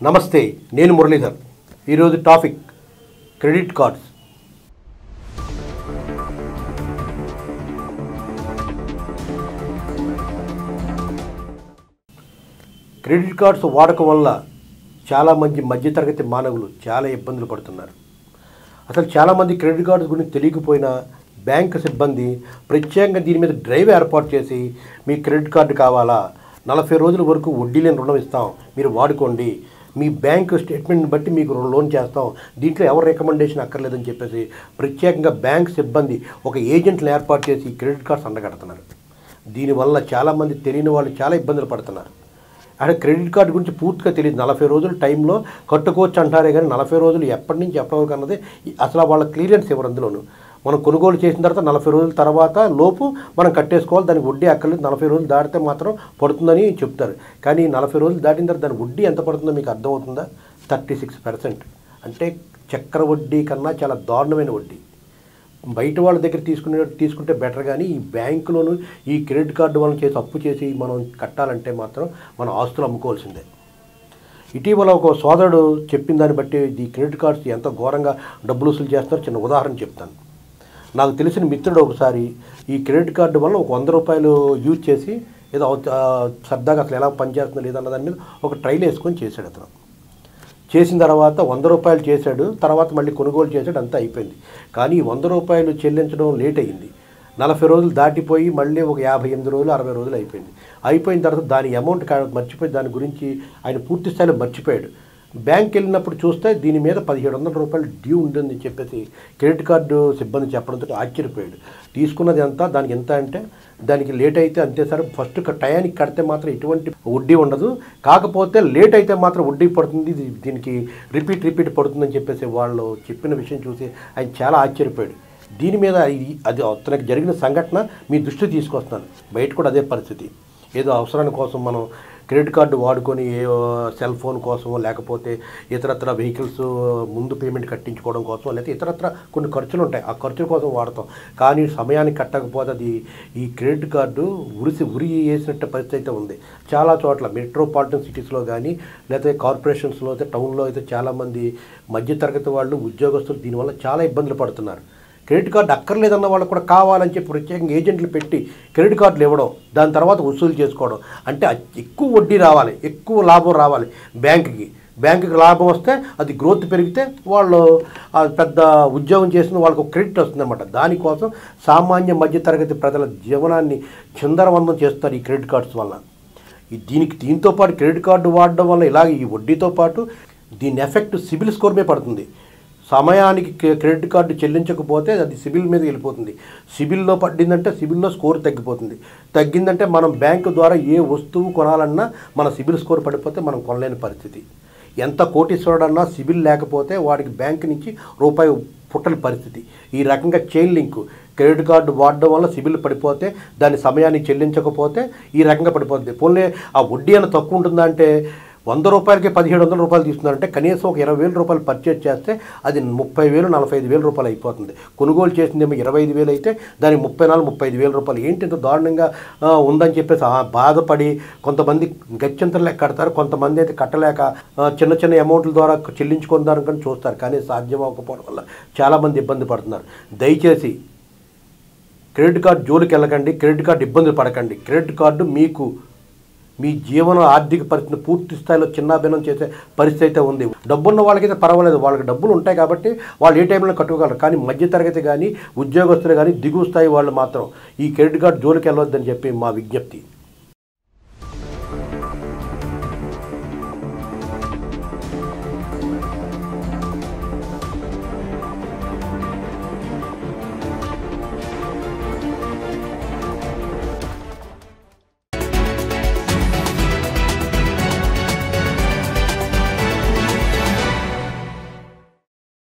నమస్తే, నేను మురళీధర్. ఈరోజు topic credit cards. Credit cards వాడకం వల్ల చాలామంది మధ్యతరగతి మానవులు చాలా ఇబ్బందులు పడుతున్నారు. అసలు చాలామంది క్రెడిట్ కార్డ్స్ గురించి తెలియకపోయినా బ్యాంకు సిబ్బంది ప్రత్యేకంగా దీని మీద డ్రైవ్ ఏర్పాటు చేసి, మీ క్రెడిట్ కార్డు కావాలా, 40 రోజుల వరకు వడ్డీ లేని రుణం ఇస్తాం, మీరు వాడుకోండి, మీ బ్యాంకు స్టేట్మెంట్ని బట్టి మీకు లోన్ చేస్తాం, దీంట్లో ఎవరు రికమెండేషన్ అక్కర్లేదని చెప్పేసి ప్రత్యేకంగా బ్యాంక్ సిబ్బంది ఒక ఏజెంట్ని ఏర్పాటు చేసి క్రెడిట్ కార్డ్స్ అండగడుతున్నారు. దీనివల్ల చాలామంది తెలియని వాళ్ళు చాలా ఇబ్బందులు పడుతున్నారు. అంటే క్రెడిట్ కార్డు గురించి పూర్తిగా తెలియదు. 40 రోజుల టైంలో కట్టుకోవచ్చు అంటారే కానీ 40 రోజులు ఎప్పటి నుంచి ఎప్పటి వరకు అన్నది అసలు వాళ్ళ క్లియరెన్స్ ఇవ్వరు. అందులోను మనం కొనుగోలు చేసిన తర్వాత 40 రోజుల తర్వాత లోపు మనం కట్టేసుకోవాలి, దానికి వడ్డీ అక్కర్లేదు, 40 రోజులు దాటితే మాత్రం పడుతుందని చెప్తారు. కానీ 40 రోజులు దాటిన తర్వాత దాని వడ్డీ ఎంత పడుతుందో మీకు అర్థమవుతుందా? 36%. అంటే చక్ర వడ్డీ కన్నా చాలా దారుణమైన వడ్డీ. బయట వాళ్ళ దగ్గర తీసుకుంటే బెటర్, కానీ ఈ బ్యాంకులోను ఈ క్రెడిట్ కార్డు వలన చేసి అప్పు చేసి మనం కట్టాలంటే మాత్రం మన ఆస్తులు అమ్ముకోవాల్సిందే. ఇటీవల ఒక సోదరుడు చెప్పిన దాన్ని బట్టి ఈ క్రెడిట్ కార్డ్స్ ఎంత ఘోరంగా డబ్బులు వసూలు చేస్తారో చిన్న ఉదాహరణ చెప్తాను. నాకు తెలిసిన మిత్రుడు ఒకసారి ఈ క్రెడిట్ కార్డు వల్ల ఒక 100 రూపాయలు యూజ్ చేసి ఏదో సరదాగా అసలు ఎలా పనిచేస్తుందో లేదన్న దాని మీద ఒక ట్రైల్ వేసుకొని చేశాడు. అతను చేసిన తర్వాత 100 రూపాయలు చేశాడు, తర్వాత మళ్ళీ కొనుగోలు చేశాడు, అంతా అయిపోయింది. కానీ 100 రూపాయలు చెల్లించడం లేట్ అయ్యింది. 40 రోజులు దాటిపోయి మళ్ళీ ఒక 58 రోజులు 60 రోజులు అయిపోయింది. అయిపోయిన తర్వాత దాని అమౌంట్ మర్చిపోయి దాని గురించి ఆయన పూర్తి స్థాయిలో మర్చిపోయాడు. బ్యాంక్ వెళ్ళినప్పుడు చూస్తే దీని మీద 1700 రూపాయలు డ్యూ ఉంటుందని చెప్పేసి క్రెడిట్ కార్డు సిబ్బంది చెప్పడంతో ఆశ్చర్యపోయాడు. తీసుకున్నది ఎంత, దానికి ఎంత అంటే దానికి లేట్ అయితే అంతే సార్, ఫస్ట్ టయానికి కడితే మాత్రం ఎటువంటి వడ్డీ ఉండదు, కాకపోతే లేట్ అయితే మాత్రం వడ్డీ పడుతుంది, దీనికి రిపీట్ పడుతుందని చెప్పేసి వాళ్ళు చెప్పిన విషయం చూసి ఆయన చాలా ఆశ్చర్యపోయాడు. దీని మీద అది తనకి జరిగిన సంఘటన మీ దృష్టి తీసుకొస్తున్నాను. బయట కూడా అదే పరిస్థితి. ఏదో అవసరాని కోసం మనం క్రెడిట్ కార్డు వాడుకొని సెల్ ఫోన్ కోసమో లేకపోతే ఇతరత్ర వెహికల్స్ ముందు పేమెంట్ కట్టించుకోవడం కోసం లేకపోతే ఇతరత్ర కొన్ని ఖర్చులు ఉంటాయి, ఆ ఖర్చుల కోసం వాడతాం. కానీ సమయానికి కట్టకపోతే అది ఈ క్రెడిట్ కార్డు ఉరి వేసినట్టు పరిస్థితి అయితే ఉంది. చాలా చోట్ల మెట్రోపాలిటన్ సిటీస్లో కానీ లేకపోతే కార్పొరేషన్స్లో అయితే టౌన్లో అయితే చాలామంది మధ్యతరగతి వాళ్ళు ఉద్యోగస్తులు దీనివల్ల చాలా ఇబ్బందులు పడుతున్నారు. క్రెడిట్ కార్డు అక్కర్లేదన్న వాళ్ళు కూడా కావాలని చెప్పి ప్రత్యేకంగా ఏజెంట్లు పెట్టి క్రెడిట్ కార్డులు ఇవ్వడం, దాని తర్వాత వసూలు చేసుకోవడం. అంటే ఎక్కువ వడ్డీ రావాలి, ఎక్కువ లాభం రావాలి బ్యాంకుకి లాభం వస్తే అది గ్రోత్ పెరిగితే వాళ్ళు పెద్ద ఉద్యోగం చేసిన వాళ్ళకు క్రెడిట్ వస్తుందన్నమాట. దానికోసం సామాన్య మధ్యతరగతి ప్రజల జీవనాన్ని చిందరవందం చేస్తారు ఈ క్రెడిట్ కార్డ్స్ వల్ల. దీంతో పాటు క్రెడిట్ కార్డు వాడడం వల్ల ఇలాగ ఈ వడ్డీతో పాటు దీని ఎఫెక్ట్ సిబిల్ స్కోర్ మీద పడుతుంది. సమయానికి క్రెడిట్ కార్డు చెల్లించకపోతే అది సిబిల్ మీద వెళ్ళిపోతుంది. సిబిల్లో పడిందంటే సిబిల్లో స్కోర్ తగ్గిందంటే మనం బ్యాంకు ద్వారా ఏ వస్తువు కొనాలన్నా మన సిబిల్ స్కోర్ పడిపోతే మనం కొనలేని పరిస్థితి. ఎంత కోటీశ్వరుడన్నా సిబిల్ లేకపోతే వాడికి బ్యాంకు నుంచి రూపాయి పుట్టని పరిస్థితి. ఈ రకంగా చైన్ లింక్ క్రెడిట్ కార్డు వాడడం వల్ల సిబిల్ పడిపోతే దాని సమయానికి చెల్లించకపోతే ఈ రకంగా పడిపోతుంది. పోన్లే ఆ వడ్డీ అని తక్కువ ఉంటుందా అంటే 100 రూపాయలకి 1700 రూపాయలు తీసుకున్నారంటే కనీసం ఒక 20,000 రూపాయలు పర్చేజ్ చేస్తే అది 30,000 45,000 రూపాయలు అయిపోతుంది. కొనుగోలు చేసిందేమో 25,000 అయితే దానికి 34,000 35,000 రూపాయలు. ఏంటి ఇంత దారుణంగా ఉందని చెప్పేసి బాధపడి కొంతమంది గత్యంతరం లెక్క కడతారు, కొంతమంది అయితే కట్టలేక చిన్న అమౌంట్ల ద్వారా చెల్లించుకుందారని చూస్తారు. కానీ సాధ్యం అవ్వకపోవడం వల్ల చాలామంది ఇబ్బంది పడుతున్నారు. దయచేసి క్రెడిట్ కార్డు జోలికి వెళ్ళకండి, క్రెడిట్ కార్డు ఇబ్బందులు పడకండి. క్రెడిట్ కార్డు మీకు మీ జీవన ఆర్థిక పరిస్థితిని పూర్తి స్థాయిలో చిన్నాభిన్నం చేసే పరిస్థితి అయితే ఉంది. డబ్బున్న వాళ్ళకైతే పర్వాలేదు, వాళ్ళకి డబ్బులు ఉంటాయి కాబట్టి వాళ్ళు ఏ టైంలో కట్టుకోగలరు. కానీ మధ్యతరగతి కానీ ఉద్యోగస్తులు కానీ దిగువ స్థాయి వాళ్ళు మాత్రం ఈ క్రెడిట్ కార్డు జోలికి వెళ్ళవద్దని చెప్పి మా విజ్ఞప్తి.